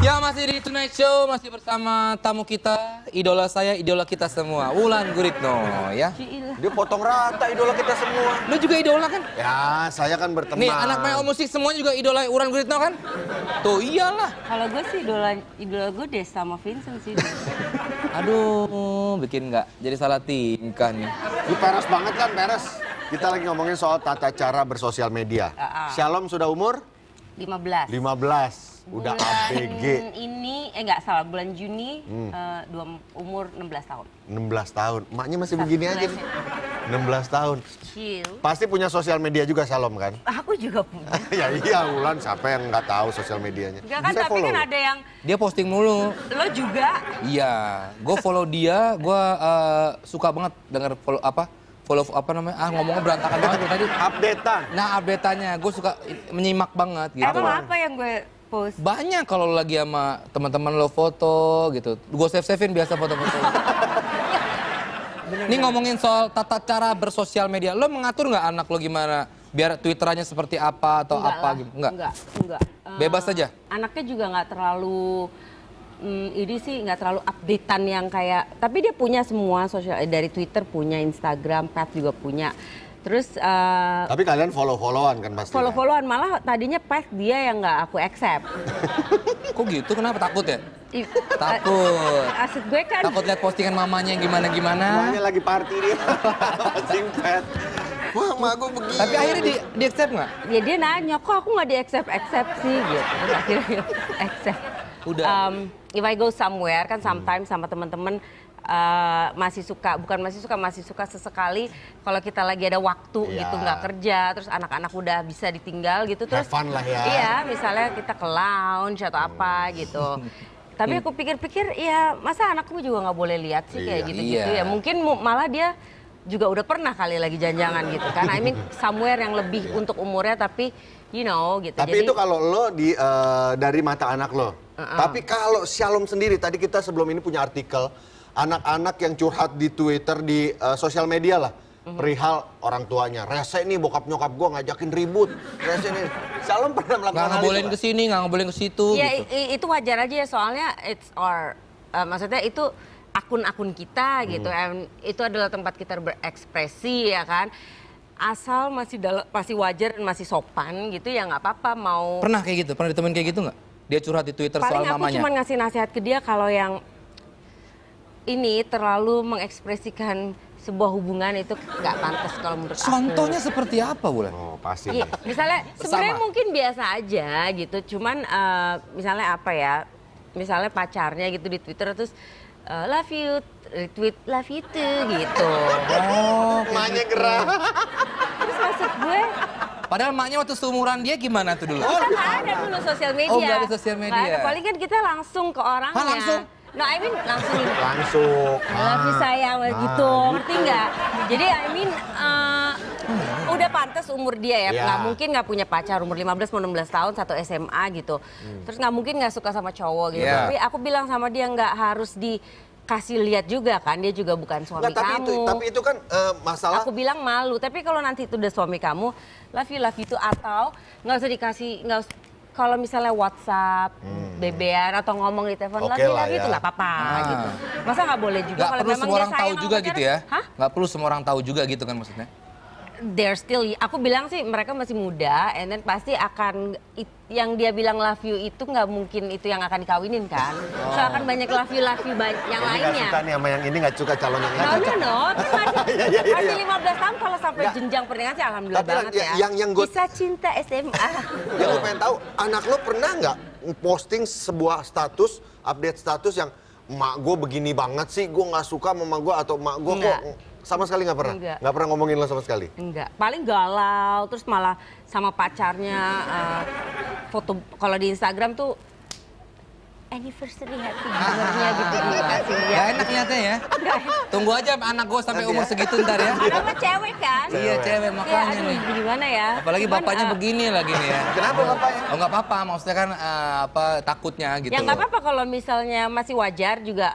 Ya, masih di Tonight Show, masih bersama tamu kita, idola saya, idola kita semua, Wulan Guritno, ya. Dia potong rata idola kita semua. Lu juga idola kan? Ya, saya kan berteman. Nih, anak main musik semuanya juga idola Wulan Guritno kan? Tuh, iyalah. Kalau gue sih idola gue Desta sama Vincent sih. Aduh, bikin nggak jadi salah tingkah nih. Ini peres banget kan, peres. Kita lagi ngomongin soal tata cara bersosial media. Shalom sudah umur? 15. 15. Udah bulan ABG. Ini, enggak salah, bulan Juni umur 16 tahun. 16 tahun. Emaknya masih begini aja nih. 16 tahun. Chill. Pasti punya sosial media juga Shalom kan? Aku juga punya. Ya iya, Wulan siapa yang nggak tahu sosial medianya? Enggak kan, Bisa tapi follow. kan ada yang Dia posting mulu. lo juga. Iya, gue follow dia, gue suka banget denger follow apa namanya? Ngomongnya berantakan banget gua tadi. Updatean. Nah, update-nya gue suka menyimak banget gitu. Emang apa yang gue post? Banyak kalau lo lagi sama teman-teman lo foto gitu. Gue save-savein biasa foto-foto. Ini ngomongin soal tata cara bersosial media. Lo mengatur nggak anak lo gimana? Biar Twitterannya seperti apa atau Enggak apa lah, gitu? Enggak. Enggak. Bebas aja? Anaknya juga nggak terlalu ini sih nggak terlalu updatean yang kayak, tapi dia punya semua sosial, dari Twitter punya, Instagram, Pat juga punya. Terus Tapi kalian follow-followan kan pasti? follow-followan, malah tadinya Pat dia yang nggak aku accept. Kok gitu? Kenapa takut ya? Ih, Takut. Maksud gue kan Takut lihat postingan mamanya yang gimana-gimana. Semuanya lagi party dia. Singpet. Wah, emak gue begini. Tapi akhirnya di accept nggak? ya dia nanya, kok aku nggak di accept sih gitu. Terus akhirnya accept. Udah. If I go somewhere kan sometimes sama teman-teman masih suka sesekali kalau kita lagi ada waktu Iya. gitu nggak kerja, terus anak-anak udah bisa ditinggal gitu, terus Have fun lah ya. iya misalnya kita ke lounge atau apa gitu. Tapi aku pikir-pikir ya masa anakku juga nggak boleh lihat sih kayak Iya. gitu-gitu Iya. ya, mungkin malah dia juga udah pernah kali lagi janjangan gitu kan. I mean somewhere yang lebih untuk umurnya, tapi you know gitu. Tapi Jadi itu kalau lo dari mata anak lo. Tapi kalau Shalom sendiri, tadi kita sebelum ini punya artikel anak-anak yang curhat di Twitter, di sosial media lah, perihal orang tuanya. Rese nih bokap nyokap gue ngajakin ribut. Rese nih. Shalom pernah melakukan Nggak hal ngebolehin itu? ke sini, nggak ngebolehin ke situ ya gitu. itu wajar aja ya, soalnya it's our maksudnya itu akun-akun kita gitu. Itu adalah tempat kita berekspresi ya kan. Asal masih wajar dan masih sopan gitu ya nggak apa-apa mau. Pernah kayak gitu? Pernah ditemuin kayak gitu nggak? Dia curhat di Twitter soal Paling aku mamanya. cuma ngasih nasihat ke dia kalau yang ini terlalu mengekspresikan sebuah hubungan itu nggak pantas kalau menurut aku. Contohnya seperti apa, Wulan? Oh, pasti. Iya, misalnya sebenarnya Sama. mungkin biasa aja gitu, cuman misalnya apa ya, misalnya pacarnya gitu di Twitter terus love you, retweet love you too gitu. Oh, Emaknya gerah. Terus maksud gue, padahal emaknya waktu seumuran dia gimana tuh dulu? kita nggak ada dulu sosial media. Oh, nggak ada sosial media. Nggak ada, paling kan kita langsung ke orangnya. Hah, langsung? No, I mean langsung. Langsung. Love you sayang gitu, ngerti nggak? Jadi I mean udah pantas umur dia ya, Iya. nggak mungkin nggak punya pacar umur 15 mau 16 tahun satu SMA gitu. Terus nggak mungkin nggak suka sama cowok gitu. Iya. Tapi aku bilang sama dia nggak harus dikasih lihat juga kan, dia juga bukan suami Nggak, kamu. tapi itu kan masalah. Aku bilang malu, tapi kalau nanti itu udah suami kamu, love you itu, atau nggak usah dikasih, kalau misalnya WhatsApp, bebean atau ngomong di telepon, Oke love lah you itu ya. nggak apa-apa gitu. Masa nggak boleh juga Nggak kalau perlu memang semua dia orang tahu sayang sama juga gitu ya? pacarnya? Hah? Nggak perlu semua orang tahu juga gitu kan maksudnya? They're still, aku bilang sih mereka masih muda, and then pasti akan, yang dia bilang love you itu nggak mungkin itu yang akan dikawinin kan. So akan banyak love you yang Ini nggak lainnya. suka nih sama yang ini, nggak suka calon yang nggak No, cocok. masih 15 tahun kalau sampai Nggak. jenjang pernikahan sih alhamdulillah Tapi banget ya. yang gue- Kisah cinta SMA. Yang gue pengen tahu, anak lo pernah nggak posting sebuah status, update status yang emak gue begini banget sih, gue nggak suka sama emak gue, atau emak gue kok Nggak. sama sekali nggak pernah? Nggak. Nggak pernah ngomongin lo sama sekali? Enggak, paling galau, terus malah sama pacarnya foto, kalau di Instagram tuh anniversary happy dinner-nya gitu dikasih dia. Gak enak nyatanya ya. Tunggu aja anak gue sampai umur segitu ntar ya. Karena mah cewek kan. Iya cewek makanya Aduh, nih. gimana ya? Apalagi Cuman, bapaknya begini lagi nih ya. Kenapa bapaknya? Oh nggak apa-apa, maksudnya kan takutnya gitu ya nggak loh. apa-apa kalau misalnya masih wajar juga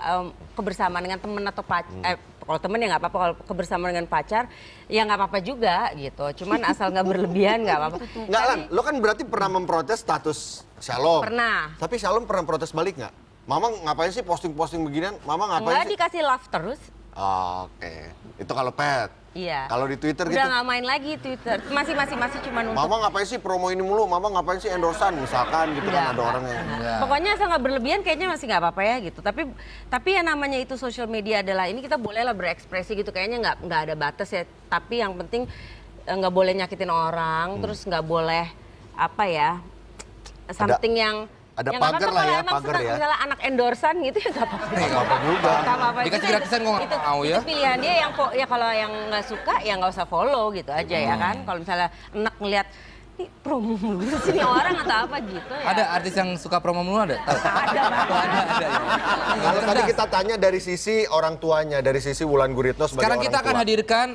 kebersamaan dengan temen atau pacar. Kalau temen ya nggak apa-apa, kalau kebersamaan dengan pacar ya nggak apa-apa juga gitu. Cuman asal nggak berlebihan nggak apa-apa. Nggak Lan, lo kan berarti pernah memprotes status Shalom. Pernah. Tapi Shalom pernah protes balik nggak? Mama ngapain sih posting-posting beginian? Mama ngapain Enggak sih? dikasih love terus. Oke, itu kalau pet. Iya. Kalau di Twitter Udah gitu, nggak main lagi Twitter. Masih cuman untuk. Mama ngapain sih promo ini mulu? Mama ngapain sih endorsan misalkan gitu kan ada orang yang. Enggak. Pokoknya asal nggak berlebihan kayaknya masih nggak apa-apa ya gitu. Tapi yang namanya itu sosial media adalah ini kita bolehlah berekspresi gitu. Kayaknya nggak ada batas ya. Tapi yang penting nggak boleh nyakitin orang. Terus nggak boleh apa ya something yang ada ya nggak pagar apa-apa lah ya, kalau emang pagar senang ya. misalnya anak endorsan gitu ya nggak apa-apa. Nggak apa-apa juga. Nggak apa-apa. Dikasih Itu- gratisan gua nggak mau ya. Itu pilihan dia yang ya kalau yang nggak suka ya nggak usah follow gitu aja ya kan. Kalau misalnya enak ngeliat nih promo mulu sini orang atau apa gitu ya. Ada artis yang suka promo mulu ada? Tahu? Ada, Bang. Oh, ada ya. Kalau tadi Cerdas. kita tanya dari sisi orang tuanya, dari sisi Wulan Guritno sebagai Sekarang orang kita akan tua. hadirkan,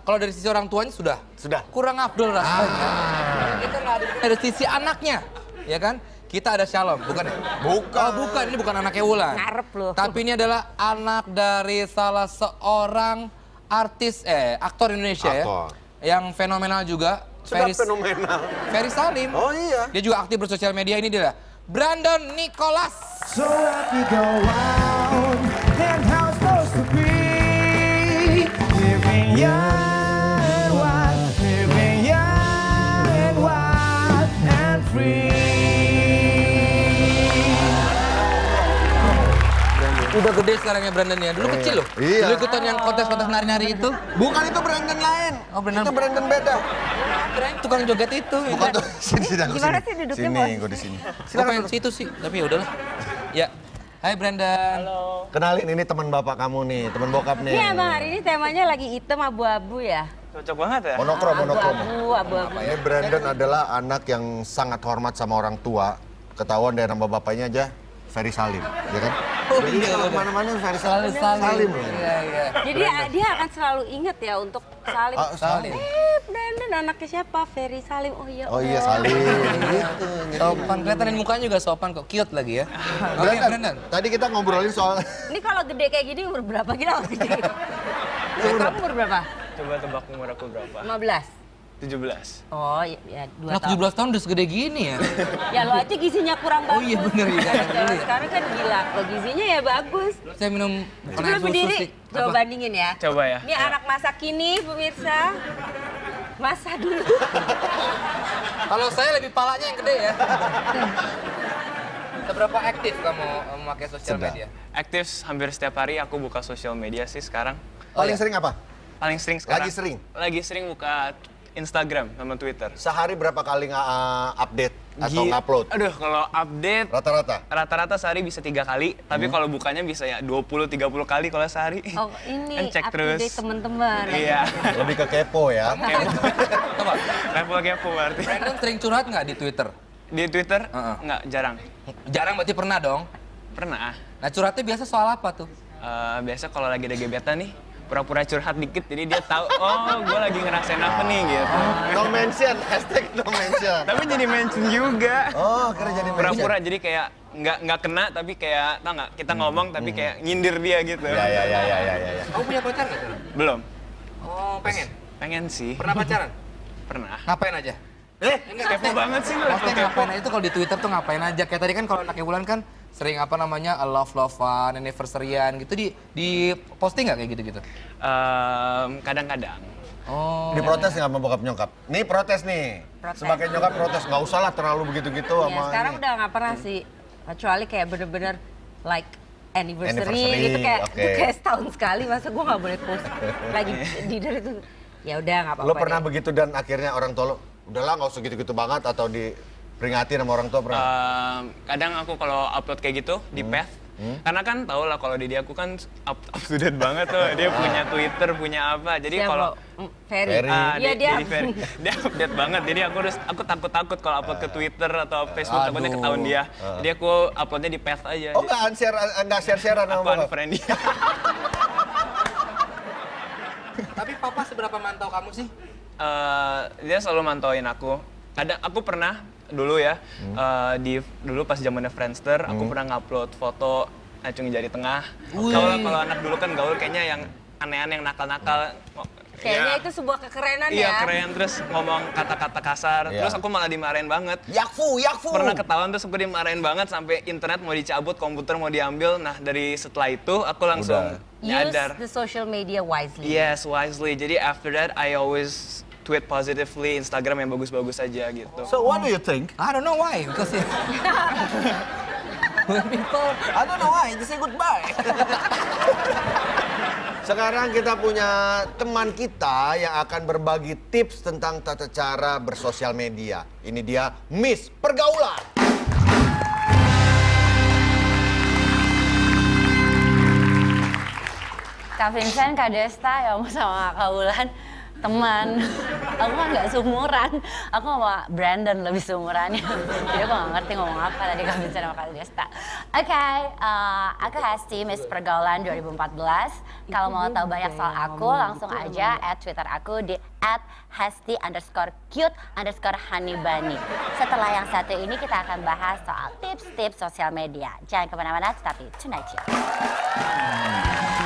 kalau dari sisi orang tuanya sudah Sudah. kurang afdol rasanya. Kita nggak hadirkan dari sisi anaknya, ya kan? Kita ada Shalom, bukan ya? Bukan. Oh, bukan, ini bukan anaknya Wulan. Ngarep lu. Tapi ini adalah anak dari salah seorang aktor Indonesia Aktor. ya. Yang fenomenal juga. Sudah fenomenal. Ferry Salim. Oh iya. Dia juga aktif bersosial media, ini dia. Brandon Nicholas. So happy go out and how it's supposed to be. Living young and wild, living young and wild and free. Udah gede sekarang ya Brandon ya. Dulu kecil loh. Iya. Dulu ikutan yang kontes-kontes nari-nari itu. Bukan itu Brandon lain. Oh, Brandon. Itu Brandon beda. Kirain tukang joget itu. ya Bukan kan? tuh. Sini, aku Gimana sini. sih duduknya, Sini, Bos? gue di sini. Gue pengen situ sih, tapi ya udahlah. Ya. Hai Brandon. Kenalin ini teman bapak kamu nih, teman bokap nih. Ini abang hari ini temanya lagi hitam abu-abu ya. Cocok banget ya? Monokrom. Abu-abu. Ini Brandon adalah anak yang sangat hormat sama orang tua. Ketahuan dari nama bapaknya aja, Ferry Salim, ya kan? Oh, Jadi iya, kalau bener. kemana-mana Ferry Salim. Salim. loh. Iya, iya. Jadi dia akan selalu inget ya untuk Salim. Ah, Salim. Brandon anaknya siapa? Ferry Salim. Oh iya. Oh iya Salim. Gitu. Sopan, kelihatan dari mukanya juga sopan kok. Cute lagi ya. Oke, Brandon. Tadi kita ngobrolin soal Ini kalau gede kayak gini umur berapa kita harus gede? Kamu umur berapa? Coba tebak umur aku berapa? 15. 17. Oh ya 2 Anak tahun. 17 tahun udah segede gini ya. Ya lo aja gizinya kurang bagus. Oh iya, bener, iya, Zaman dulu ya. sekarang kan gila. Lo gizinya ya bagus. Saya minum bukan Coba air susu berdiri, sih. coba Apa? bandingin ya. Coba ya. Ini anak masa kini pemirsa. Masa dulu. Kalau saya lebih palanya yang gede ya. Seberapa aktif kamu memakai sosial Sedang. media? Aktif hampir setiap hari aku buka sosial media sih sekarang. paling iya. sering apa? Paling sering sekarang. Lagi sering? Lagi sering buka Instagram sama Twitter. Sehari berapa kali update atau Gi- ngupload? Aduh, kalau update Rata-rata? rata-rata sehari bisa 3 kali, tapi kalau bukanya bisa ya 20-30 kali kalau sehari. Oh ini Kan cek terus. update teman-teman. Iya. Lebih ke kepo ya. Coba. Level kepo berarti. Brandon sering curhat nggak di Twitter? Di Twitter? Heeh. Nggak, jarang. Jarang berarti pernah dong. Pernah. Nah curhatnya biasa soal apa tuh? Biasa kalau lagi ada gebetan nih, pura-pura curhat dikit, jadi dia tahu, oh gue lagi ngerasain apa nih gitu. No mention, hashtag no mention. Tapi jadi mention juga. Oh, kira jadi mention. Pura-pura jadi kayak nggak kena, tapi kayak tau nggak kita ngomong tapi kayak nyindir dia gitu. Ya. Kamu punya pacar nggak? Sarah? Belum. Oh pengen. Pengen sih. Pernah pacaran? Pernah. Ngapain aja? Kepo banget sih lu. Maksudnya ngapain aja itu kalau di Twitter tuh ngapain aja? Kayak tadi kan kalau anaknya Wulan kan sering apa namanya love-lovean, anniversary-an gitu di posting nggak kayak gitu-gitu? Kadang-kadang. Oh. Diprotes nggak sama bokap nyokap? Nih protes nih. Protes. Sebagai nyokap protes, nggak usah lah terlalu begitu-gitu Ya, sama sekarang ini. udah nggak pernah sih, kecuali kayak bener-bener like anniversary, Anniversary, gitu kayak oke. itu kayak setahun sekali, masa gue nggak boleh post lagi dinner itu. Ya udah nggak apa-apa. Lo pernah deh. begitu dan akhirnya orang tua lo, udahlah nggak usah gitu-gitu banget atau diperingati sama orang tua pernah? Kadang aku kalau upload kayak gitu di path, Karena kan tau lah kalau Didi aku kan up to date banget tuh. Dia punya Twitter, punya apa. Jadi Siapa? kalau Ferry. Ferry. Iya dia. dia update banget. Jadi aku takut kalau upload ke Twitter atau Facebook takutnya Aduh. ketahuan dia. Jadi aku uploadnya di path aja. Oh nggak share-sharean Aku sama unfriend dia. Tapi papa seberapa mantau kamu sih? Dia selalu mantauin aku. Aku pernah dulu ya, dulu pas zamannya Friendster, aku pernah ngupload foto acungi jari tengah. Kalau anak dulu kan gaul kayaknya yang aneh-aneh, yang nakal-nakal. Kayaknya Ya, itu sebuah kekerenan iya, ya. keren. Terus ngomong kata-kata kasar. Iya. Terus aku malah dimarahin banget. Yakfu. Pernah ketahuan terus aku dimarahin banget sampai internet mau dicabut, komputer mau diambil. Nah dari setelah itu aku langsung nyadar. Use the social media wisely. Yes, wisely. Jadi after that I always tweet positively, Instagram yang bagus-bagus aja gitu. So what do you think? I don't know why, because when people, I don't know why, just say goodbye. Sekarang kita punya teman kita yang akan berbagi tips tentang tata cara bersosial media. Ini dia Miss Pergaulan. Kak Vincent, Kak Desta, ya sama Kak Wulan, teman. Aku kan nggak seumuran, aku sama Brandon lebih seumurannya. Jadi aku nggak ngerti ngomong apa tadi Kak Vincent sama Kak Desta. Oke, aku Hesti, Miss Pergaulan 2014. Kalau mau tahu banyak soal aku, langsung aja add Twitter aku di @hesti_cute_honeybunny. Setelah yang satu ini kita akan bahas soal tips-tips sosial media. Jangan kemana-mana, tetapi tonight show.